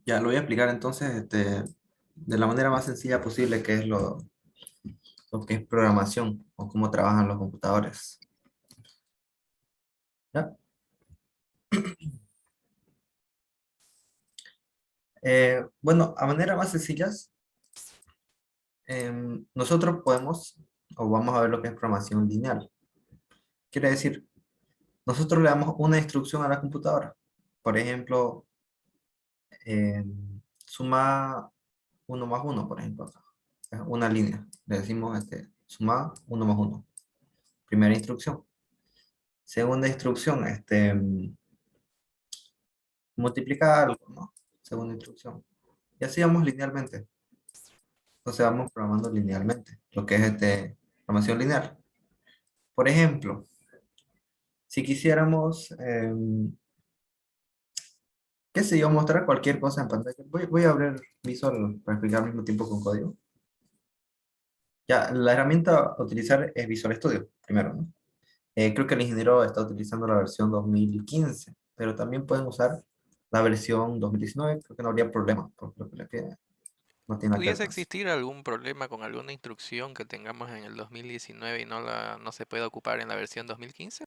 Ya lo voy a explicar entonces de la manera más sencilla posible, que es lo que es programación o cómo trabajan los computadores. ¿Ya? Bueno, a manera más sencillas, nosotros podemos, o vamos a ver lo que es programación lineal. Quiere decir, nosotros le damos una instrucción a la computadora. Por ejemplo, suma uno más uno, por ejemplo. Es una línea. Le decimos suma uno más uno. Primera instrucción. Segunda instrucción, multiplicar algo, ¿no? Segunda instrucción. Y así vamos linealmente. Entonces vamos programando linealmente, lo que es programación lineal. Por ejemplo, si quisiéramos, qué sé yo, mostrar cualquier cosa en pantalla, voy a abrir Visual para explicar al mismo tiempo con código. Ya, la herramienta a utilizar es Visual Studio, primero, ¿no? Creo que el ingeniero está utilizando la versión 2015, pero también pueden usar la versión 2019, creo que no habría problema, porque lo que le pide no tiene nada que ver ¿Pudiese con eso. existir algún problema con alguna instrucción que tengamos en el 2019 y no se pueda ocupar en la versión 2015?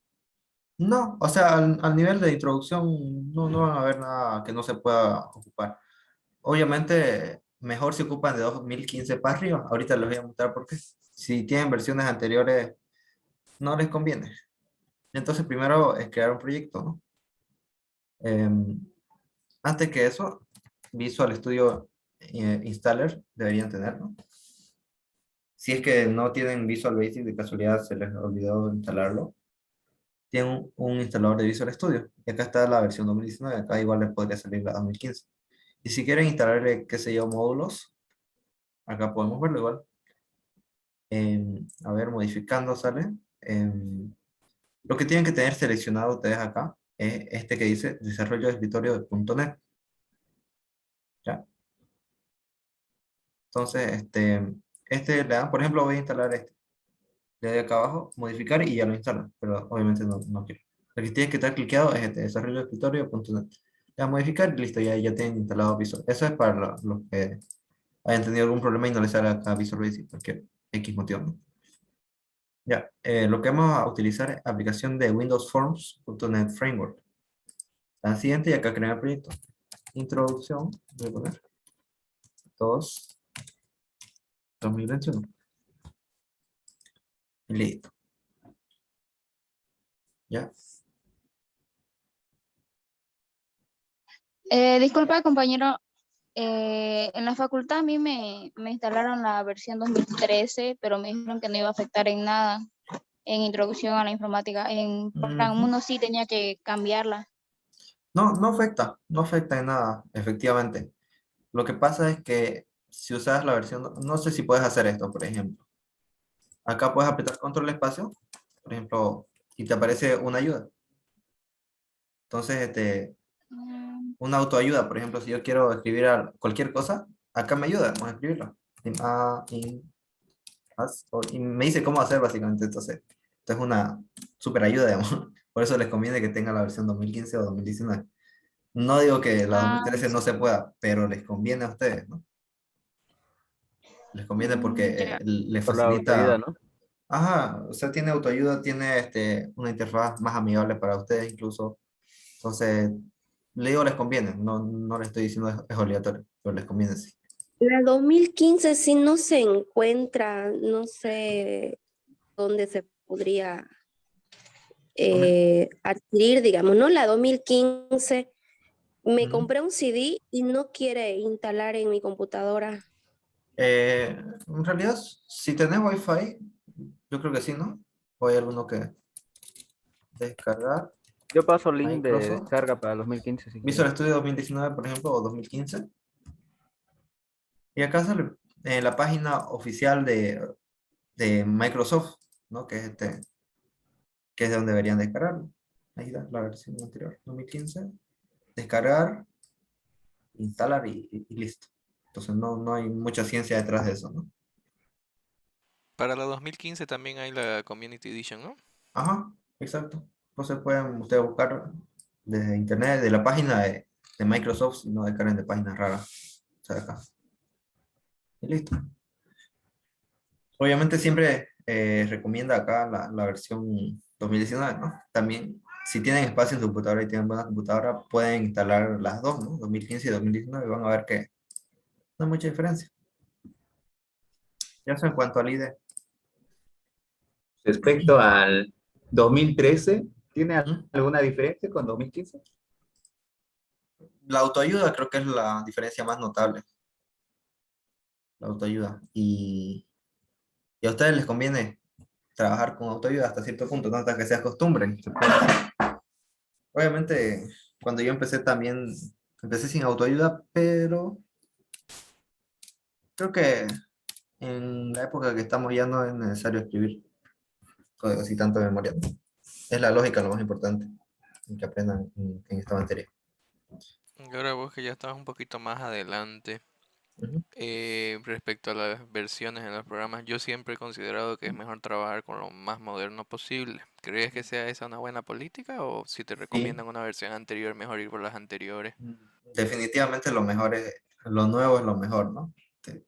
No, o sea, al nivel de introducción no van a haber nada que no se pueda ocupar. Obviamente, mejor si ocupan de 2015 para arriba. Ahorita les voy a mostrar por qué. Si tienen versiones anteriores, no les conviene. Entonces, primero es crear un proyecto, ¿no? Em, Antes que eso, Visual Studio Installer deberían tener, ¿no? Si es que no tienen Visual Basic, de casualidad se les olvidó instalarlo, tienen un instalador de Visual Studio. Y acá está la versión 2019, acá igual les podría salir la 2015. Y si quieren instalarle, qué sé yo, módulos, acá podemos verlo igual. A ver, modificando sale. Lo que tienen que tener seleccionado ustedes acá es este que dice desarrollo de escritorio de .NET. ¿Ya? Entonces, le dan, por ejemplo, voy a instalar este. Le doy acá abajo, modificar y ya lo instalan, pero obviamente no quiero. Lo que tiene que estar cliqueado es este desarrollo de escritorio de .NET. Le dan a modificar y listo, ya tienen instalado Visual. Eso es para los que hayan tenido algún problema y no les sale acá Visual Basic, porque X motivo, ¿no? Ya, lo que vamos a utilizar es aplicación de Windows Forms.NET Framework. La siguiente, y acá crear el proyecto. Introducción, voy a poner 2, 2021. Y listo. Ya. Disculpa, compañero, en la facultad a mí me instalaron la versión 2013, pero me dijeron que no iba a afectar en nada en introducción a la informática. En Plan Ujú. 1 sí tenía que cambiarla. No afecta en nada, efectivamente. Lo que pasa es que si usas la versión, no sé si puedes hacer esto, por ejemplo. Acá puedes apretar control espacio, por ejemplo, y te aparece una ayuda. Entonces, Mm, una autoayuda, por ejemplo, si yo quiero escribir cualquier cosa, acá me ayuda, vamos a escribirlo. Y me dice cómo hacer básicamente. Esto es una super ayuda, digamos. Por eso les conviene que tenga la versión 2015 o 2019. No digo que la ah, 2013 no se pueda, pero les conviene a ustedes, ¿no? Les conviene porque ya. les Por la autoayuda, facilita. ¿no? Ajá, o sea, tiene autoayuda, tiene una interfaz más amigable para ustedes incluso. Entonces, le digo les conviene, no les estoy diciendo es obligatorio, pero les conviene sí. La 2015 sí no se encuentra, no sé dónde se podría adquirir, digamos, ¿no? La 2015, me Ujú. compré un CD y no quiere instalar en mi computadora. En realidad, si tenés Wi-Fi, yo creo que sí, ¿no? O hay alguno que descargar. Yo paso link de Microsoft. descarga para 2015 si Visual quieres. Studio 2019, por ejemplo, o 2015. Y acá sale la página oficial de Microsoft, ¿no? Que es de donde deberían descargarlo. Ahí está la versión anterior, 2015. Descargar, instalar y listo. Entonces no hay mucha ciencia detrás de eso, ¿no? Para la 2015 también hay la Community Edition, ¿no? Ajá, exacto. Entonces pueden ustedes buscar desde internet, de la página de Microsoft y no descarguen de páginas raras. O sea, acá. Y listo. Obviamente siempre recomienda acá la versión 2019, ¿no? También, si tienen espacio en su computadora y tienen buena computadora, pueden instalar las dos, ¿no? 2015 y 2019, y van a ver que no hay mucha diferencia. Ya eso en cuanto al IDE. Respecto al 2013, ¿tiene ¿Mm? alguna diferencia con 2015? La autoayuda creo que es la diferencia más notable. La autoayuda. Y a ustedes les conviene trabajar con autoayuda hasta cierto punto, no hasta que se acostumbren. Se puede decir. Obviamente, cuando yo empecé también, empecé sin autoayuda, pero creo que en la época que estamos ya no es necesario escribir códigos y tanto de memoria. Es la lógica lo más importante en que aprendan en esta materia. Y ahora vos que ya estás un poquito más adelante, Ujú. respecto a las versiones en los programas, yo siempre he considerado que es mejor trabajar con lo más moderno posible. ¿Crees que sea esa una buena política o si te Sí, recomiendan una versión anterior, mejor ir por las anteriores? definitivamente lo mejor es, lo nuevo es lo mejor, ¿no?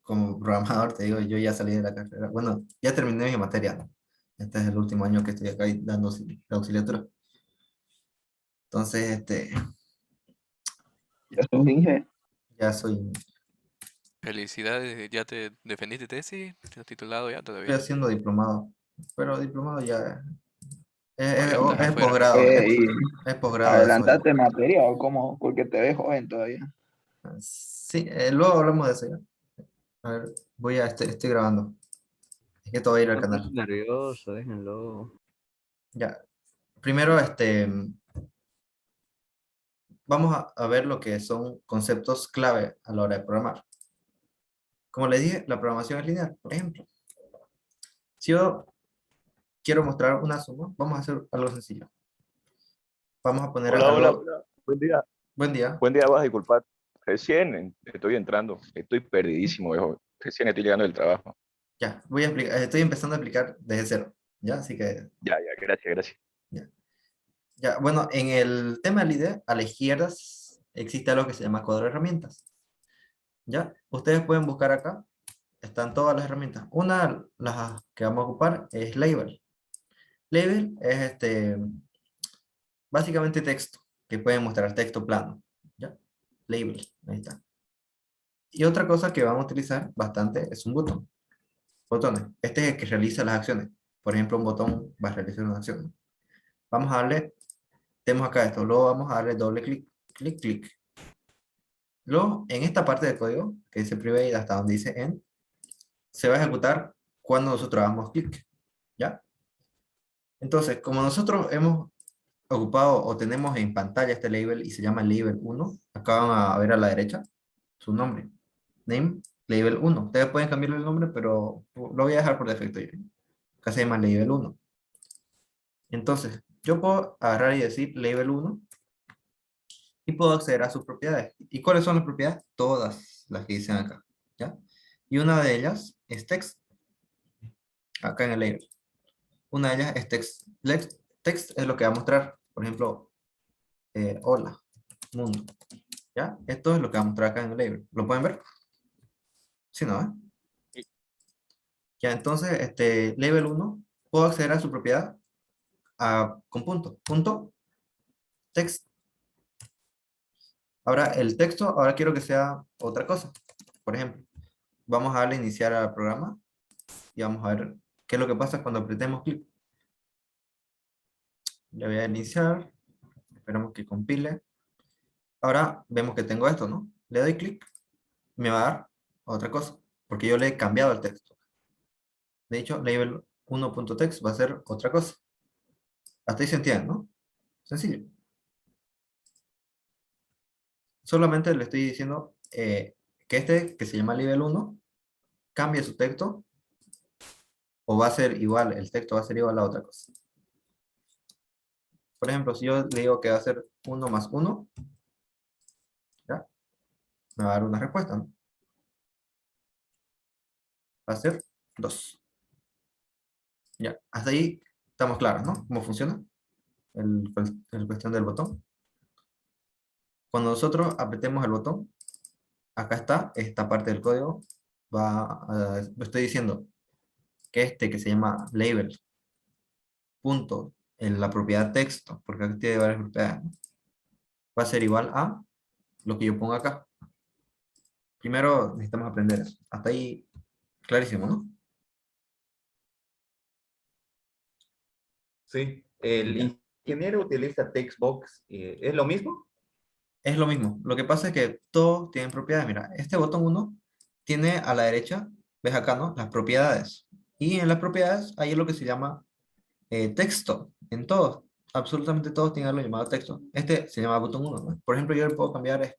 Como programador te digo, yo ya salí de la carrera, bueno, ya terminé mi materia, ¿no? Este es el último año que estoy acá dando la auxiliatura. Entonces, Ya sos Inge. ya soy, Felicidades, ¿ya te defendiste tesis? ¿Te has titulado ya estoy todavía? haciendo diplomado, pero diplomado ya ¿O ya estás es afuera? posgrado, Y es posgrado de eso ya. adelantaste materia o cómo, porque te ves joven todavía. Sí, luego hablamos de eso ya. A ver, estoy grabando. Es que todo va a ir al No canal. pone nervioso, déjenlo. Ya. Primero, vamos a ver lo que son conceptos clave a la hora de programar. Como les dije, la programación es lineal. Por ejemplo, si yo quiero mostrar una suma, vamos a hacer algo sencillo. Vamos a poner Hola, hola, algo. hola. Buen día. Buen día. Buen día, vas a disculpar. Recién estoy entrando. Estoy perdidísimo, viejo. Recién estoy llegando del trabajo. Ya, voy a explicar. Estoy empezando a explicar desde cero. Ya, así que. Ya, ya, gracias, gracias. Ya. Ya, bueno, en el tema del IDE, a la izquierda existe algo que se llama cuadro de herramientas. ¿Ya? Ustedes pueden buscar acá. Están todas las herramientas. Una, las que vamos a ocupar, es label. Label es básicamente texto, que pueden mostrar texto plano. ¿Ya? Label, ahí está. Y otra cosa que vamos a utilizar bastante es un botón. Botones. Este es el que realiza las acciones. Por ejemplo, un botón va a realizar una acción. Vamos a darle, tenemos acá esto, luego vamos a darle doble clic, clic, clic. Luego, en esta parte del código, que dice private hasta donde dice end, se va a ejecutar cuando nosotros hagamos clic. ¿Ya? Entonces, como nosotros hemos ocupado o tenemos en pantalla este label y se llama label 1, acá van a ver a la derecha su nombre. Name, label 1. Ustedes pueden cambiarle el nombre, pero lo voy a dejar por defecto. Acá se llama label 1. Entonces, yo puedo agarrar y decir label 1 y puedo acceder a sus propiedades. ¿Y cuáles son las propiedades? Todas las que dicen acá. ¿Ya? Y una de ellas es text, acá en el label. Una de ellas es text. Text es lo que va a mostrar, por ejemplo, hola, mundo. ¿Ya? Esto es lo que va a mostrar acá en el label. ¿Lo pueden ver? Sí, ¿no? Ya, entonces, label 1, puedo acceder a su propiedad con punto. Punto, text. Ahora, el texto, ahora quiero que sea otra cosa. Por ejemplo, vamos a darle a iniciar al programa y vamos a ver qué es lo que pasa cuando apretemos clic. Le voy a iniciar, esperamos que compile. Ahora vemos que tengo esto, ¿no? Le doy clic, me va a dar otra cosa, porque yo le he cambiado el texto. De hecho, label 1.text va a ser otra cosa. Hasta ahí se entiende, ¿no? Sencillo. Solamente le estoy diciendo que que se llama label 1, cambie su texto o va a ser igual, el texto va a ser igual a otra cosa. Por ejemplo, si yo le digo que va a ser 1 más 1, ¿ya? Me va a dar una respuesta, ¿no? Va a ser 2. Ya, hasta ahí estamos claros, ¿no? ¿Cómo funciona el cuestión del botón? Cuando nosotros apretemos el botón, acá está, esta parte del código, estoy diciendo que que se llama label, punto, en la propiedad texto, porque aquí tiene varias propiedades, ¿no? Va a ser igual a lo que yo pongo acá. Primero necesitamos aprender eso. Hasta ahí, clarísimo, ¿no? Sí. El ingeniero utiliza textbox. ¿Es lo mismo? Es lo mismo. Lo que pasa es que todos tienen propiedades. Mira, este botón 1 tiene a la derecha, ves acá, ¿no? Las propiedades. Y en las propiedades hay lo que se llama texto. En todos, absolutamente todos tienen algo llamado texto. Este se llama botón 1, ¿no? Por ejemplo, yo le puedo cambiar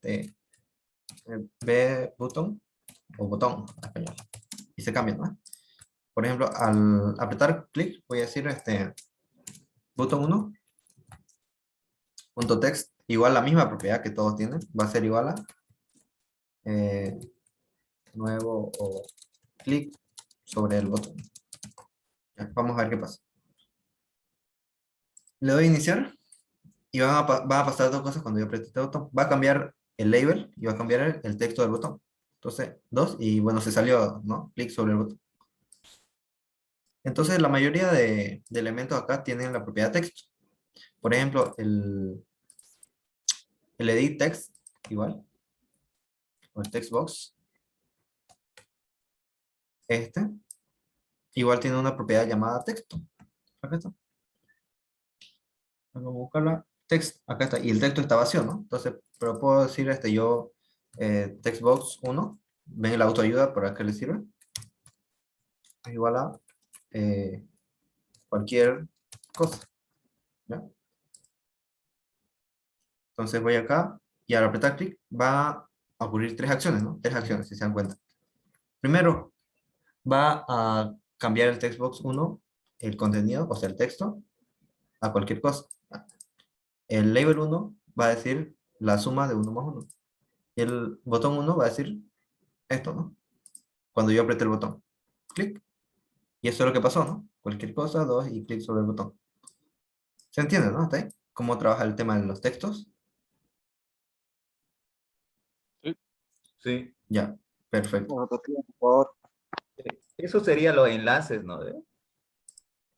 B button o botón en español. Y se cambia, ¿no? Por ejemplo, al apretar clic, voy a decir botón 1 punto text, igual la misma propiedad que todos tienen, va a ser igual a nuevo o clic sobre el botón. Ya, vamos a ver qué pasa. Le doy a iniciar y van a pasar dos cosas cuando yo apriete este botón. Va a cambiar el label y va a cambiar el texto del botón. Entonces, 2 y bueno, se salió, ¿no? Clic sobre el botón. Entonces, la mayoría de elementos acá tienen la propiedad texto. Por ejemplo, el edit text, igual, o el text box, igual tiene una propiedad llamada texto. Acá está. Vamos a buscarla. Text, acá está. Y el texto está vacío, ¿no? Entonces, pero puedo decir yo, textbox 1, ven la autoayuda, ¿para qué le sirve? Es igual a cualquier cosa. ¿Ya? Entonces voy acá y al apretar clic va a ocurrir tres acciones, ¿no? Tres acciones, si se dan cuenta. Primero, va a cambiar el textbox 1, el contenido, o sea, el texto, a cualquier cosa. El label 1 va a decir la suma de 1 más 1. Y el botón 1 va a decir esto, ¿no? Cuando yo apreté el botón. Clic. Y eso es lo que pasó, ¿no? Cualquier cosa, 2 y clic sobre el botón. ¿Se entiende, no? ¿Está ahí? ¿Cómo trabaja el tema de los textos? Sí. Ya, perfecto. Por favor. Eso sería los enlaces, ¿no?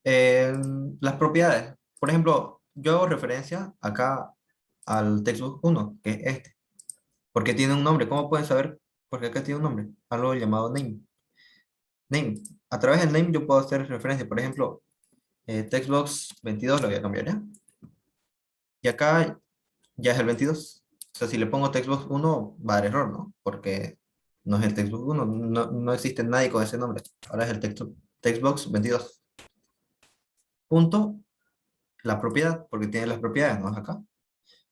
Las propiedades. Por ejemplo, yo hago referencia acá al textbook 1, que es este. Porque tiene un nombre. ¿Cómo pueden saber? Porque acá tiene un nombre. Algo llamado name. Name. A través del name yo puedo hacer referencia. Por ejemplo, textbox 22 lo voy a cambiar, ¿ya? Y acá ya es el 22. O sea, si le pongo textbox 1 va a dar error, ¿no? Porque no es el textbox 1. No existe nadie con ese nombre. Ahora es el textbox 22. Punto la propiedad, porque tiene las propiedades, ¿no? Acá.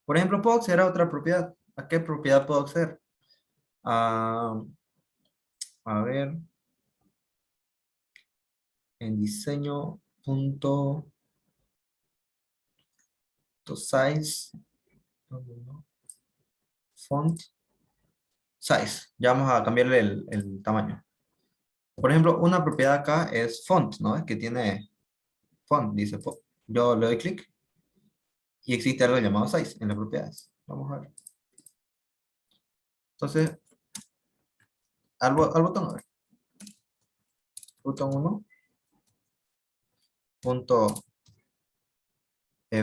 Por ejemplo, puedo acceder a otra propiedad. ¿A qué propiedad puedo acceder? A ver, en diseño punto size font size. Ya vamos a cambiarle el tamaño. Por ejemplo, una propiedad acá es font, ¿no? Es que tiene font, dice. Yo le doy clic y existe algo llamado size en las propiedades. Vamos a ver. Entonces, al botón, a ver. Botón 1. Punto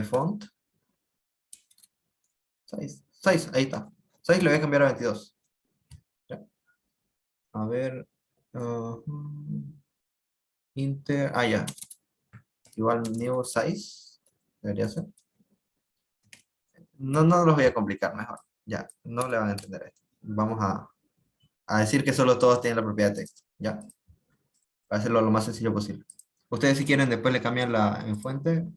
font size, ahí está. Size le voy a cambiar a 22. Ya. A ver. Ya. Igual new size. Debería ser. No los voy a complicar mejor. Ya, no le van a entender esto. Vamos a decir que solo todos tienen la propiedad de texto. Ya. Para hacerlo lo más sencillo posible. Ustedes si quieren después le cambian en fuente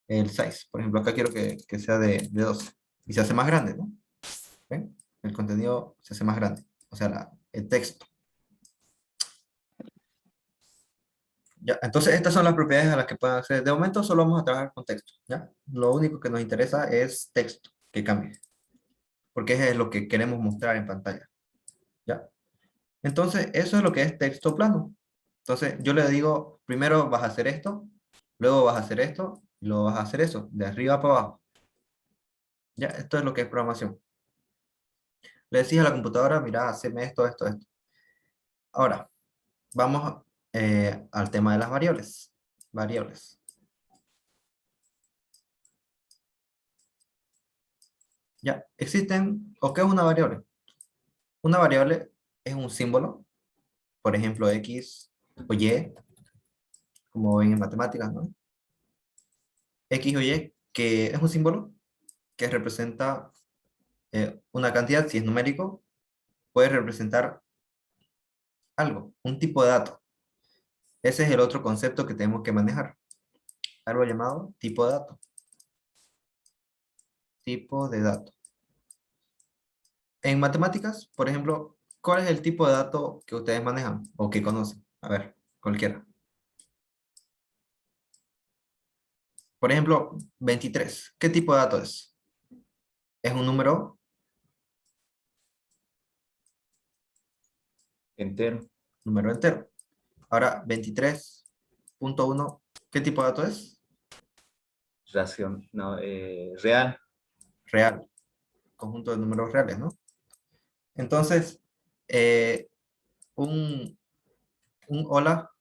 el size. Por ejemplo, acá quiero que sea de 12. Y se hace más grande, ¿no? ¿Ven? El contenido se hace más grande. O sea, el texto. Ya, entonces estas son las propiedades a las que pueden acceder. De momento solo vamos a trabajar con texto, ¿ya? Lo único que nos interesa es texto, que cambie. Porque es lo que queremos mostrar en pantalla, ¿ya? Entonces, eso es lo que es texto plano. Entonces, yo le digo, primero vas a hacer esto, luego vas a hacer esto, y luego vas a hacer eso, de arriba para abajo. Ya, esto es lo que es programación. Le decís a la computadora, mira, haceme esto, esto, esto. Ahora, vamos al tema de las variables. Variables. Ya, existen, ¿o qué es una variable? Una variable es un símbolo, por ejemplo, X o Y, como ven en matemáticas, ¿no? X o Y, que es un símbolo que representa una cantidad, si es numérico, puede representar algo, un tipo de dato. Ese es el otro concepto que tenemos que manejar. Algo llamado tipo de dato. Tipo de dato. En matemáticas, por ejemplo, ¿cuál es el tipo de dato que ustedes manejan o que conocen? A ver, cualquiera. Por ejemplo, 23. ¿Qué tipo de dato es? ¿Es un número? Entero. Número entero. Ahora, 23.1, ¿qué tipo de dato es? Ración. No, real. Real. Conjunto de números reales, ¿no? Entonces, eh, un, un hola,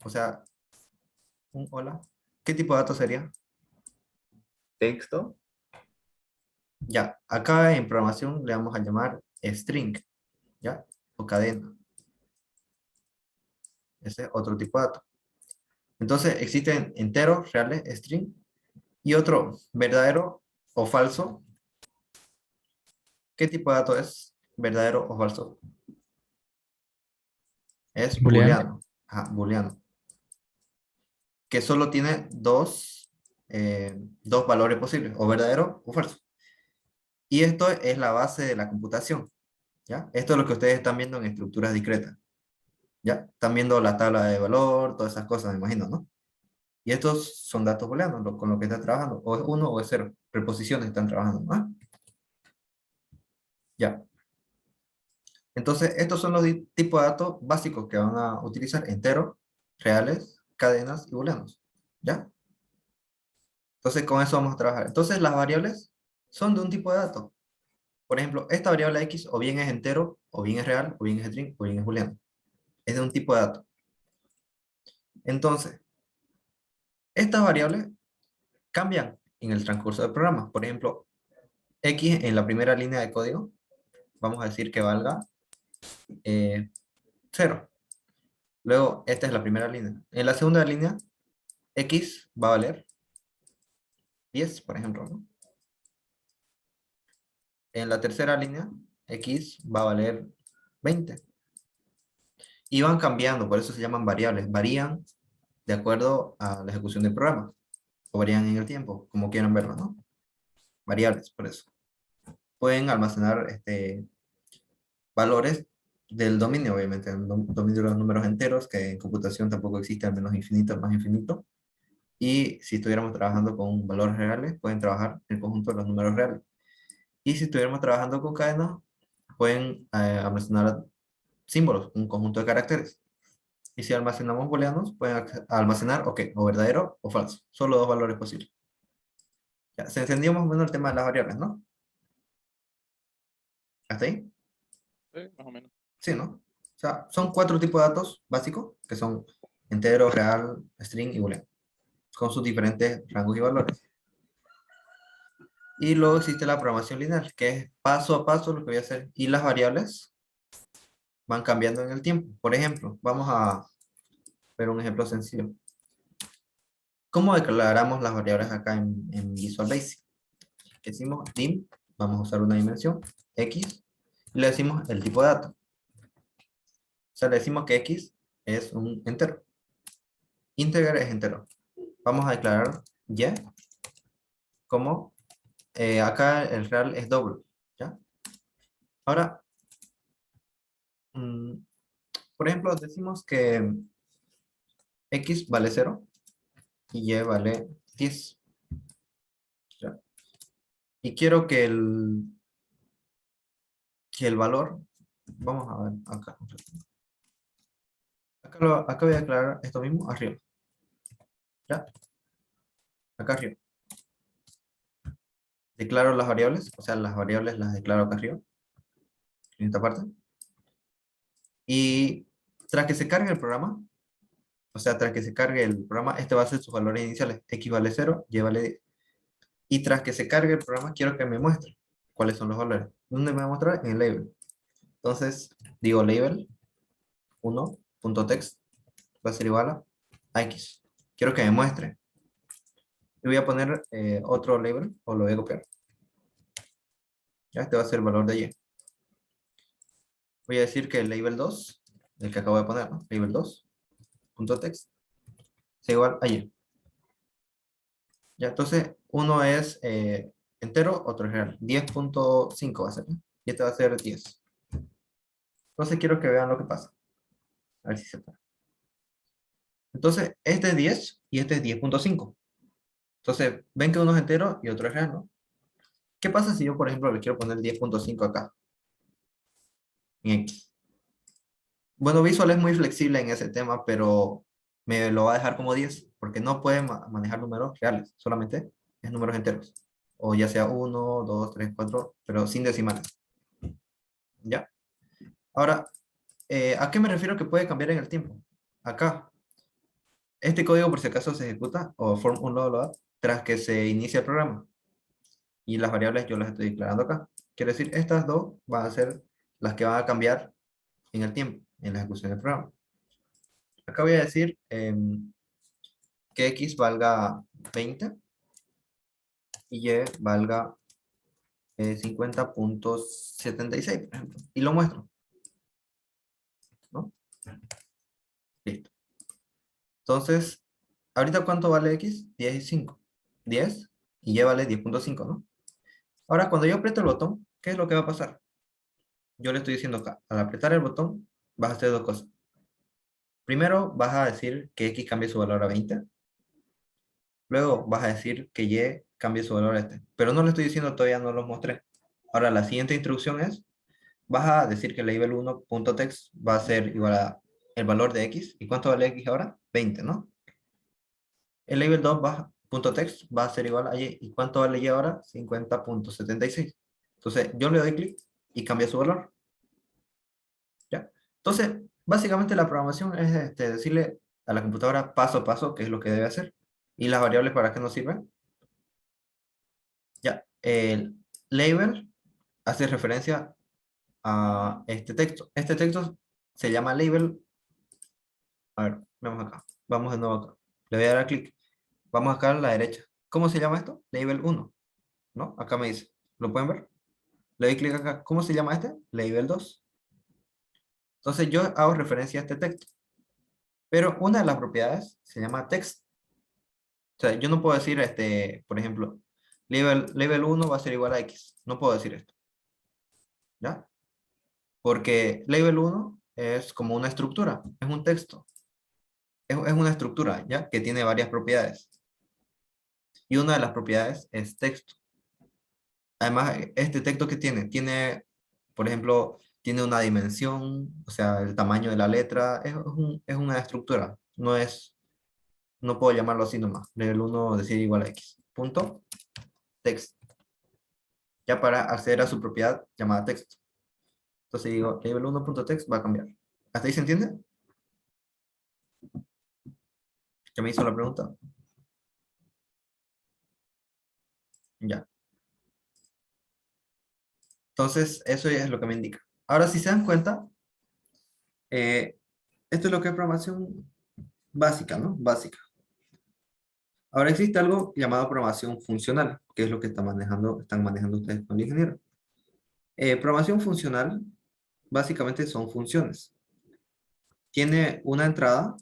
o sea, un hola, ¿qué tipo de dato sería? Texto. Ya, acá en programación le vamos a llamar string, ¿ya? O cadena. Ese es otro tipo de dato. Entonces, existen enteros, reales, string, y otro, verdadero o falso. ¿Qué tipo de dato es verdadero o falso? Es Booleano. booleano. Ajá, booleano. Que solo tiene dos valores posibles, o verdadero o falso. Y esto es la base de la computación, ¿ya? Esto es lo que ustedes están viendo en estructuras discretas, ¿ya? Están viendo la tabla de valor, todas esas cosas, me imagino, ¿no? Y estos son datos booleanos, con lo que está trabajando. O es uno o es cero. Preposiciones están trabajando, ¿no? Ya. Entonces, estos son los tipos de datos básicos que van a utilizar: enteros, reales, cadenas y booleanos, ¿ya? Entonces, con eso vamos a trabajar. Entonces, las variables son de un tipo de dato. Por ejemplo, esta variable X o bien es entero, o bien es real, o bien es string, o bien es booleano. Es de un tipo de dato. Entonces, estas variables cambian en el transcurso del programa. Por ejemplo, X en la primera línea de código, vamos a decir que valga 0. Luego, esta es la primera línea. En la segunda línea, X va a valer 10, por ejemplo, ¿no? En la tercera línea, X va a valer 20. Y van cambiando, por eso se llaman variables. Varían de acuerdo a la ejecución del programa. O varían en el tiempo, como quieran verlo, ¿no? Variables, por eso. Pueden almacenar valores del dominio, obviamente, el dominio de los números enteros, que en computación tampoco existe, al menos infinito, más infinito. Y si estuviéramos trabajando con valores reales, pueden trabajar en el conjunto de los números reales. Y si estuviéramos trabajando con cadenas, pueden almacenar símbolos, un conjunto de caracteres. Y si almacenamos booleanos, pueden almacenar, ok, o verdadero o falso. Solo dos valores posibles. Ya, se encendió más o menos el tema de las variables, ¿no? ¿Hasta ahí? Sí, más o menos. Sí, ¿no? O sea, son 4 tipos de datos básicos, que son entero, real, string y booleano, con sus diferentes rangos y valores. Y luego existe la programación lineal, que es paso a paso lo que voy a hacer. Y las variables van cambiando en el tiempo. Por ejemplo, vamos a ver un ejemplo sencillo. ¿Cómo declaramos las variables acá en Visual Basic? Decimos dim, vamos a usar una dimensión, x, y le decimos el tipo de dato. O sea, le decimos que x es un entero. Integer es entero. Vamos a declarar y como acá el real es doble, ¿ya? Ahora, por ejemplo, decimos que x vale 0 y y vale 10, ¿ya? Y quiero que el valor, vamos a ver acá. Acá voy a declarar esto mismo arriba, ¿ya? Acá arriba. Declaro las variables, o sea, las variables las declaro acá arriba. en esta parte. Y tras que se cargue el programa, o sea, tras que se cargue el programa, este va a ser sus valores iniciales. X vale 0, Y vale 10. Y tras que se cargue el programa, quiero que me muestre cuáles son los valores. ¿Dónde me va a mostrar? En el label. Entonces, digo label 1.text va a ser igual a X. Quiero que me muestre. Y voy a poner otro label, o lo voy a copiar. Ya, este va a ser el valor de Y. Voy a decir que el label 2, el que acabo de poner, ¿no? Label 2.text, es igual a Y. Ya, entonces, uno es entero, otro es real. 10.5 va a ser, ¿no? Y este va a ser 10. Entonces, quiero que vean lo que pasa. A ver si se puede. Entonces, este es 10 y este es 10.5. Entonces, ven que uno es entero y otro es real, ¿no? ¿Qué pasa si yo, por ejemplo, le quiero poner 10.5 acá? En X. Bueno, Visual es muy flexible en ese tema, pero me lo va a dejar como 10, porque no puede manejar números reales, solamente es números enteros. O ya sea 1, 2, 3, 4, pero sin decimales. ¿Ya? Ahora, ¿a qué me refiero que puede cambiar en el tiempo? Acá, este código por si acaso se ejecuta, o form un load, tras que se inicie el programa. Y las variables yo las estoy declarando acá. Quiere decir, estas dos van a ser las que van a cambiar en el tiempo, en la ejecución del programa. Acá voy a decir que X valga 20 y Y valga 50.76, por ejemplo. Y lo muestro, ¿no? Listo. Entonces, ¿ahorita cuánto vale X? 10 y 5. 10 y Y vale 10.5, ¿no? Ahora, cuando yo aprieto el botón, ¿qué es lo que va a pasar? Yo le estoy diciendo acá, al apretar el botón, vas a hacer dos cosas. Primero, vas a decir que X cambie su valor a 20. Luego, vas a decir que Y cambie su valor a este. Pero no le estoy diciendo, todavía no los mostré. Ahora, la siguiente instrucción es, vas a decir que label 1.text va a ser igual a el valor de X. ¿Y cuánto vale X ahora? 20, ¿no? El label 2.text va a ser igual a Y. ¿Y cuánto vale Y ahora? 50.76. Entonces, yo le doy clic y cambia su valor. ¿Ya? Entonces, básicamente la programación es decirle a la computadora paso a paso qué es lo que debe hacer. ¿Y las variables para qué nos sirven? Ya, el label hace referencia a este texto. Este texto se llama label. A ver, vamos acá. Vamos de nuevo acá. Le voy a dar clic. Vamos acá a la derecha. ¿Cómo se llama esto? Label 1, ¿no? Acá me dice. ¿Lo pueden ver? Le doy clic acá. ¿Cómo se llama este? Label 2. Entonces yo hago referencia a este texto. Pero una de las propiedades se llama text. O sea, yo no puedo decir, por ejemplo, label 1 va a ser igual a X. No puedo decir esto. ¿Ya? Porque label 1 es como una estructura, es un texto. Es una estructura, ¿ya? Que tiene varias propiedades. Y una de las propiedades es texto. Además, este texto que tiene, por ejemplo, tiene una dimensión, o sea, el tamaño de la letra, es una estructura. No puedo llamarlo así nomás. Label 1 decir igual a X. Punto. Text. Ya para acceder a su propiedad llamada texto. Entonces digo, label 1.text va a cambiar. ¿Hasta ahí se entiende? ¿Ya me hizo la pregunta? Ya. Entonces, eso ya es lo que me indica. Ahora, si se dan cuenta, esto es lo que es programación básica, ¿no? Básica. Ahora existe algo llamado programación funcional, que es lo que están manejando ustedes con el ingeniero. Programación funcional, básicamente son funciones. Tiene una entrada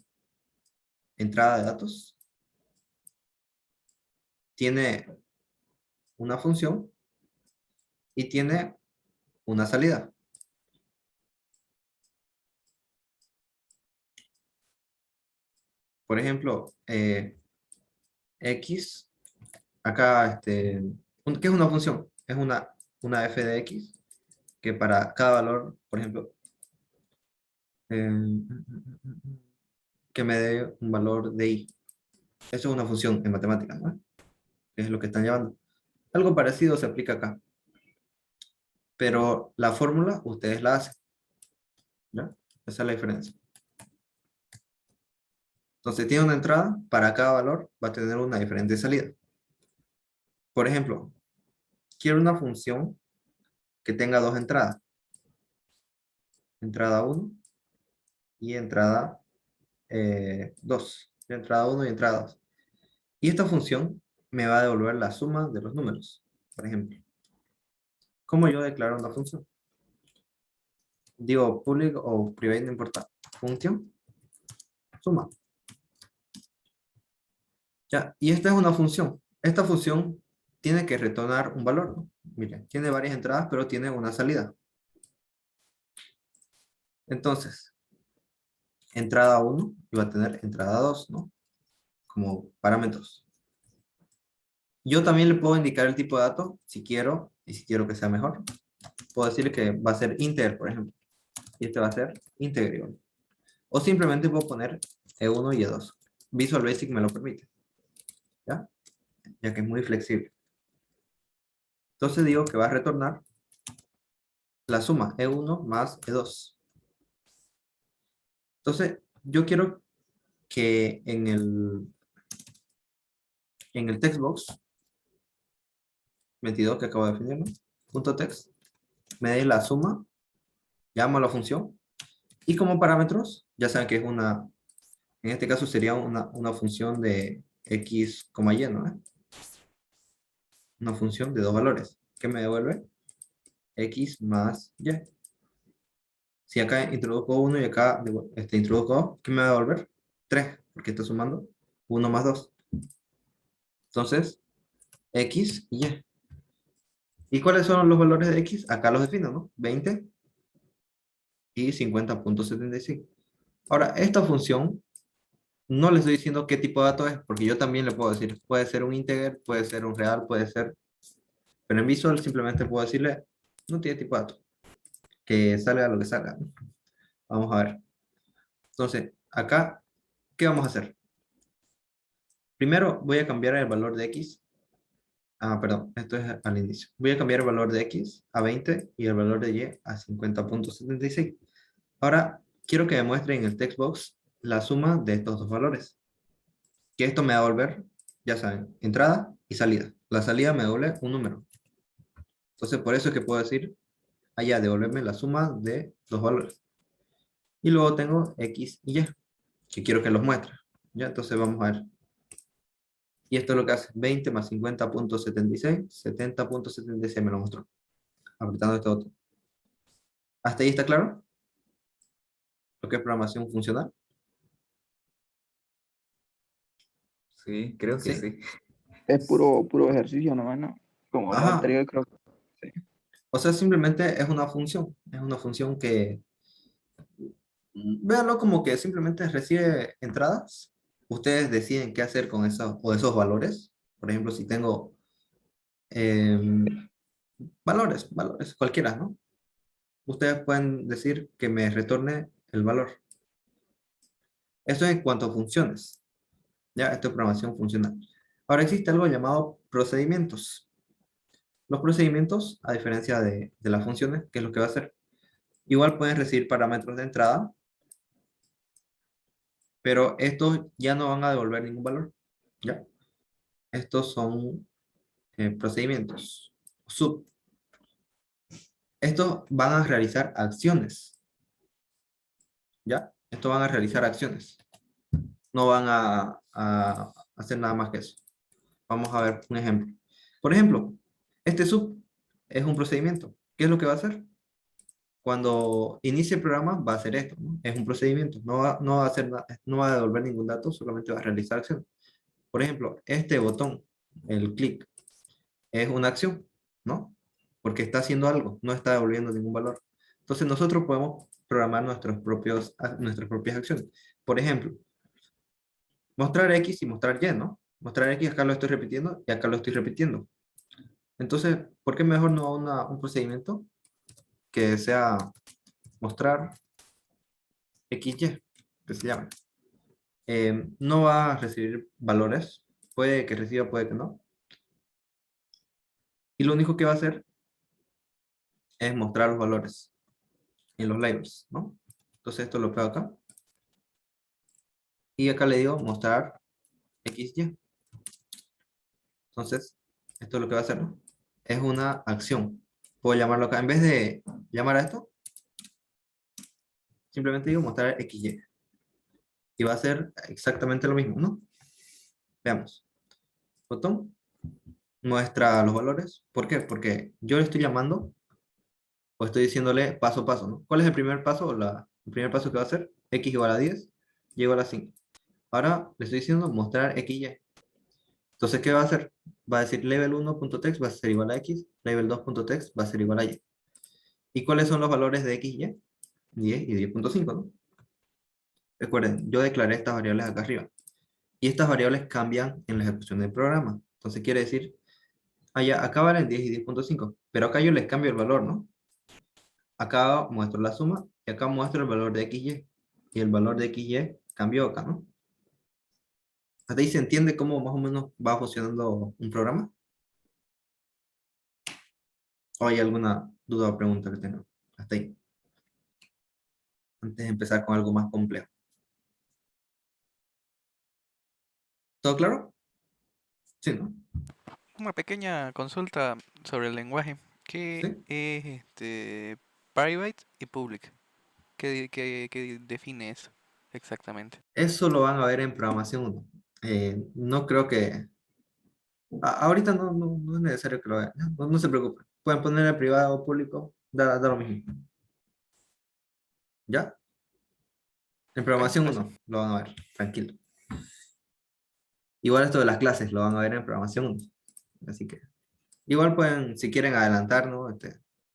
de datos, tiene una función y tiene una salida. Por ejemplo, X, acá, ¿qué es una función? Es una f de X, que para cada valor, por ejemplo, que me dé un valor de Y. Eso es una función en matemáticas, ¿no? Es lo que están llevando. Algo parecido se aplica acá. pero la fórmula ustedes la hacen. ¿Ya? Esa es la diferencia. Entonces tiene una entrada, para cada valor va a tener una diferente salida. Por ejemplo, quiero una función que tenga dos entradas. Entrada 1 y entrada 2. Entrada 1 y entrada 2. Y esta función me va a devolver la suma de los números, por ejemplo. ¿Cómo yo declaro una función? Digo public o private, no importa. Función, suma. Ya, y esta es una función. Esta función tiene que retornar un valor, ¿no? Miren, tiene varias entradas, pero tiene una salida. Entonces, entrada 1 iba a tener entrada 2, ¿no? Como parámetros. Yo también le puedo indicar el tipo de dato, si quiero, y si quiero que sea mejor. Puedo decirle que va a ser integer, por ejemplo. Y este va a ser integer. O simplemente puedo poner E1 y E2. Visual Basic me lo permite. ¿Ya? Ya que es muy flexible. Entonces digo que va a retornar la suma E1 más E2. Entonces, yo quiero que en el text box 22 que acabo de definir, ¿no? Punto text, me dé la suma, llamo a la función, y como parámetros, ya saben que es una, en este caso sería una función de x, y, ¿no? Una función de dos valores, que me devuelve x más y. Si acá introduzco 1 y acá introduzco 2, ¿qué me va a devolver? 3, porque está sumando 1 más 2. Entonces, x y y. ¿Y cuáles son los valores de x? Acá los defino, ¿no? 20 y 50.75. Ahora, esta función, no le estoy diciendo qué tipo de dato es, porque yo también le puedo decir, puede ser un integer, puede ser un real, puede ser... Pero en Visual simplemente puedo decirle, no tiene tipo de dato. Que salga lo que salga, ¿no? Vamos a ver. Entonces, acá, ¿qué vamos a hacer? Primero voy a cambiar el valor de x. Ah, perdón, esto es al inicio. Voy a cambiar el valor de x a 20 y el valor de y a 50.76. Ahora, quiero que me muestre en el text box la suma de estos dos valores. Que esto me va a devolver, ya saben, entrada y salida. La salida me devuelve un número. Entonces, por eso es que puedo decir, allá, devolverme la suma de dos valores. Y luego tengo x y y, que quiero que los muestre. ¿Ya? Entonces, vamos a ver. Y esto es lo que hace 20 más 50.76, 70.76 me lo mostró. Apretando este botón. ¿Hasta ahí está claro? Lo que es programación funcional. Sí, creo que Sí. sí. Es puro ejercicio nomás, ¿no? Como la Ajá. anterior, creo que sí. O sea, simplemente es una función. Es una función que, véanlo como que simplemente recibe entradas. Ustedes deciden qué hacer con esos valores. Por ejemplo, si tengo valores, cualquiera, ¿no? Ustedes pueden decir que me retorne el valor. Esto es en cuanto a funciones. Ya, esto es programación funcional. Ahora existe algo llamado procedimientos. Los procedimientos, a diferencia de las funciones, ¿qué es lo que va a hacer? Igual pueden recibir parámetros de entrada, pero estos ya no van a devolver ningún valor. ¿Ya? Estos son procedimientos. Sub. Estos van a realizar acciones. ¿Ya? Estos van a realizar acciones. No van a hacer nada más que eso. Vamos a ver un ejemplo. Por ejemplo, este sub es un procedimiento. ¿Qué es lo que va a hacer? Cuando inicie el programa va a hacer esto, ¿no? Es un procedimiento. No va a hacer no va a devolver ningún dato, solamente va a realizar acción. Por ejemplo, este botón, el clic, es una acción, ¿no? Porque está haciendo algo, no está devolviendo ningún valor. Entonces nosotros podemos programar nuestras propias acciones. Por ejemplo, mostrar X y mostrar Y, ¿no? Mostrar X, acá lo estoy repitiendo y acá lo estoy repitiendo. Entonces, ¿por qué mejor no un procedimiento que sea mostrar XY, que se llama? No va a recibir valores, puede que reciba, puede que no. Y lo único que va a hacer es mostrar los valores en los labels, ¿no? Entonces esto lo pego acá. Y acá le digo mostrar XY. Entonces, esto es lo que va a hacer, ¿no? Es una acción. Puedo llamarlo acá. En vez de llamar a esto, simplemente digo mostrar XY. Y va a ser exactamente lo mismo, ¿no? Veamos. Botón muestra los valores. ¿Por qué? Porque yo le estoy llamando o estoy diciéndole paso a paso, ¿no? ¿Cuál es el primer paso? El primer paso que va a hacer, x igual a 10, y igual a 5. Ahora le estoy diciendo mostrar xy. Entonces, ¿qué va a hacer? Va a decir level1.text va a ser igual a x, level2.text va a ser igual a y. ¿Y cuáles son los valores de x y? 10 y 10.5, ¿no? Recuerden, yo declaré estas variables acá arriba. Y estas variables cambian en la ejecución del programa. Entonces quiere decir, allá, acá valen 10 y 10.5, pero acá yo les cambio el valor, ¿no? Acá muestro la suma y acá muestro el valor de xy. Y el valor de xy cambió acá, ¿no? ¿Hasta ahí se entiende cómo más o menos va funcionando un programa? ¿O hay alguna duda o pregunta que tengan? Hasta ahí. Antes de empezar con algo más complejo. ¿Todo claro? Sí, ¿no? Una pequeña consulta sobre el lenguaje. ¿Qué Sí. es private y public? ¿Qué define eso exactamente? Eso lo van a ver en programación 1. No creo que... ahorita no es necesario que lo vean. No se preocupen. Pueden ponerle privado o público. Da lo mismo. ¿Ya? En Ok, programación gracias. 1 lo van a ver. Tranquilo. Igual esto de las clases lo van a ver en programación 1. Así que... igual pueden, si quieren adelantar, ¿no?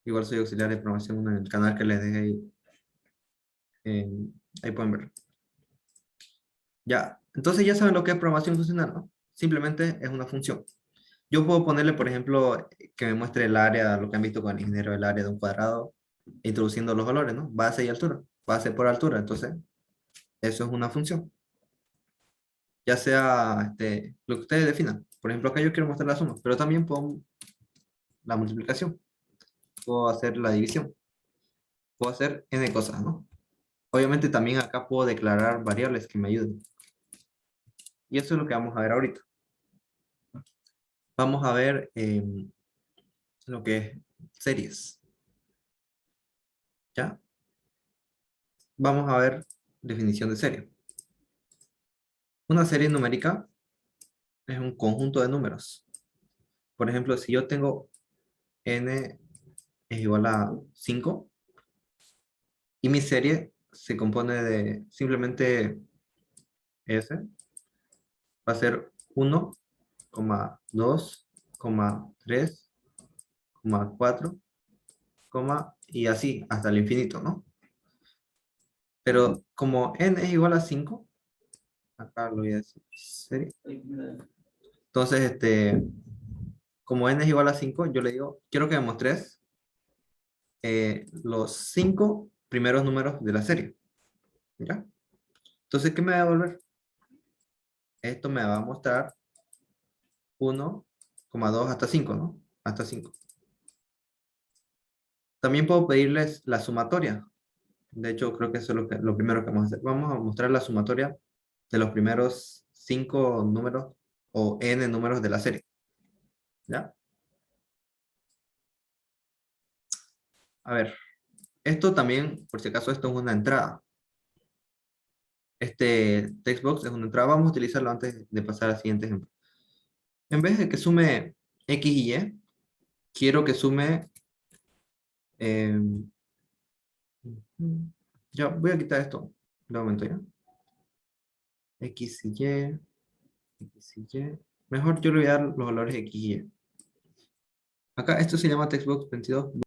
Igual soy auxiliar de programación 1 en el canal que les dejé ahí. Ahí pueden ver. Ya. Entonces ya saben lo que es programación funcional, ¿no? Simplemente es una función. Yo puedo ponerle, por ejemplo, que me muestre el área, lo que han visto con el ingeniero, el área de un cuadrado, introduciendo los valores, ¿no? Base y altura. Base por altura. Entonces, eso es una función. Ya sea lo que ustedes definan. Por ejemplo, acá yo quiero mostrar la suma, pero también puedo la multiplicación. Puedo hacer la división. Puedo hacer n cosas, ¿no? Obviamente también acá puedo declarar variables que me ayuden. Y eso es lo que vamos a ver ahorita. Vamos a ver lo que es series. ¿Ya? Vamos a ver definición de serie. Una serie numérica es un conjunto de números. Por ejemplo, si yo tengo n es igual a 5 y mi serie se compone de simplemente s, va a ser 1, 2, 3, 4, y así hasta el infinito, ¿no? Pero como n es igual a 5, acá lo voy a decir, serie. Entonces, como n es igual a 5, yo le digo, quiero que me mostres los 5 primeros números de la serie. ¿Ya? Entonces, ¿qué me va a devolver? Esto me va a mostrar 1, 2 hasta 5, ¿no? Hasta 5. También puedo pedirles la sumatoria. De hecho, creo que eso es lo primero que vamos a hacer. Vamos a mostrar la sumatoria de los primeros 5 números o n números de la serie. ¿Ya? A ver, esto también, por si acaso, esto es una entrada. Este textbox es una entrada. Vamos a utilizarlo antes de pasar al siguiente ejemplo. En vez de que sume x y y, quiero que sume... ya, voy a quitar esto. De momento ya. X y y. X y y. Mejor yo le voy a dar los valores x y y. Acá esto se llama textbox 22.